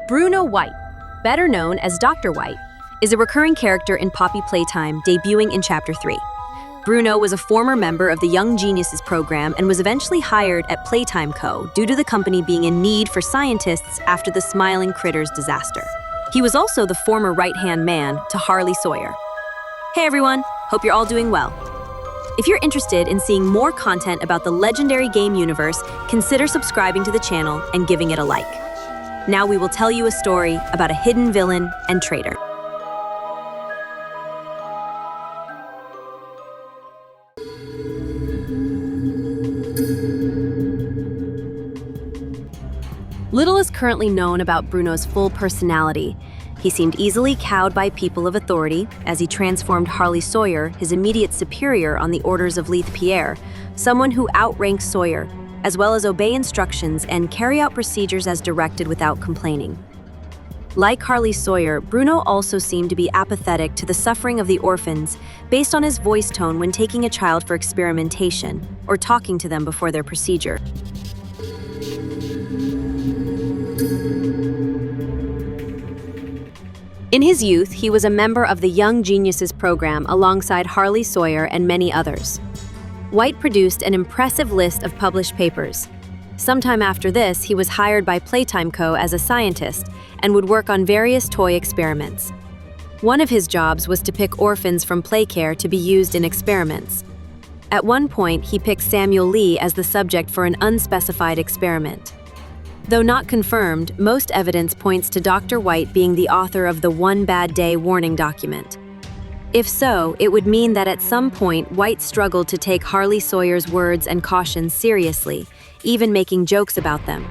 Bruno White, better known as Dr. White, is a recurring character in Poppy Playtime, debuting in Chapter 3. Bruno was a former member of the Young Geniuses program and was eventually hired at Playtime Co. due to the company being in need for scientists after the Smiling Critters disaster. He was also the former right-hand man to Harley Sawyer. Hey everyone, hope you're all doing well. If you're interested in seeing more content about the legendary game universe, consider subscribing to the channel and giving it a like. Now we will tell you a story about a hidden villain and traitor. Little is currently known about Bruno's full personality. He seemed easily cowed by people of authority, as he transformed Harley Sawyer, his immediate superior on the orders of Leith Pierre, someone who outranked Sawyer, as well as obey instructions and carry out procedures as directed without complaining. Like Harley Sawyer, Bruno also seemed to be apathetic to the suffering of the orphans based on his voice tone when taking a child for experimentation or talking to them before their procedure. In his youth, he was a member of the Young Geniuses program alongside Harley Sawyer and many others. White produced an impressive list of published papers. Sometime after this, he was hired by Playtime Co. as a scientist and would work on various toy experiments. One of his jobs was to pick orphans from Playcare to be used in experiments. At one point, he picked Samuel Lee as the subject for an unspecified experiment. Though not confirmed, most evidence points to Dr. White being the author of the One Bad Day warning document. If so, it would mean that at some point White struggled to take Harley Sawyer's words and cautions seriously, even making jokes about them.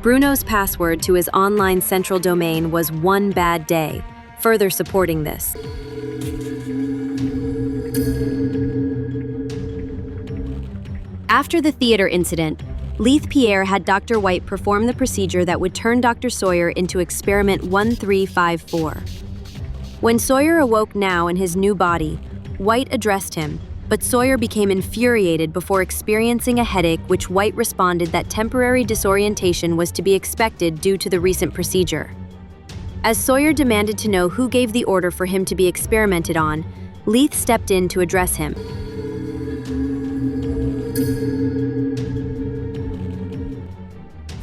Bruno's password to his online central domain was One Bad Day, further supporting this. After the theater incident, Leith Pierre had Dr. White perform the procedure that would turn Dr. Sawyer into Experiment 1354. When Sawyer awoke now in his new body, White addressed him, but Sawyer became infuriated before experiencing a headache, which White responded that temporary disorientation was to be expected due to the recent procedure. As Sawyer demanded to know who gave the order for him to be experimented on, Leith stepped in to address him.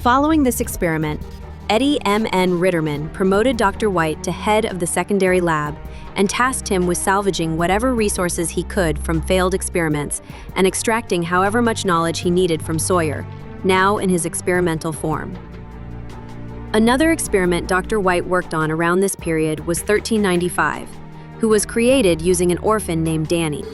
Following this experiment, Eddie M.N. Ritterman promoted Dr. White to head of the secondary lab and tasked him with salvaging whatever resources he could from failed experiments and extracting however much knowledge he needed from Sawyer, now in his experimental form. Another experiment Dr. White worked on around this period was 1395, who was created using an orphan named Danny.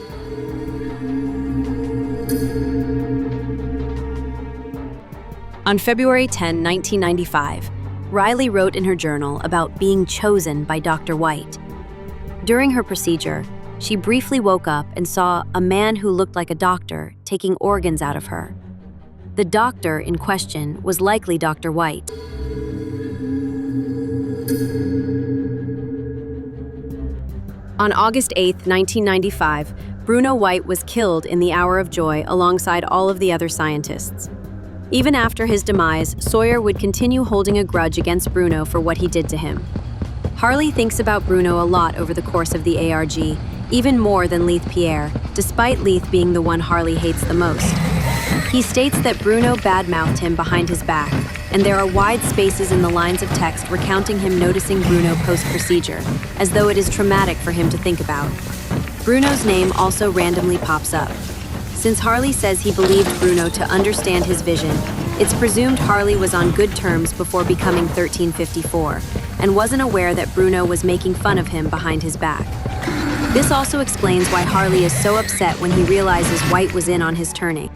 On February 10, 1995, Riley wrote in her journal about being chosen by Dr. White. During her procedure, she briefly woke up and saw a man who looked like a doctor taking organs out of her. The doctor in question was likely Dr. White. On August 8, 1995, Bruno White was killed in the hour of joy alongside all of the other scientists. Even after his demise, Sawyer would continue holding a grudge against Bruno for what he did to him. Harley thinks about Bruno a lot over the course of the ARG, even more than Leith Pierre, despite Leith being the one Harley hates the most. He states that Bruno badmouthed him behind his back, and there are wide spaces in the lines of text recounting him noticing Bruno post-procedure, as though it is traumatic for him to think about. Bruno's name also randomly pops up. Since Harley says he believed Bruno to understand his vision, it's presumed Harley was on good terms before becoming 1354, and wasn't aware that Bruno was making fun of him behind his back. This also explains why Harley is so upset when he realizes White was in on his turning.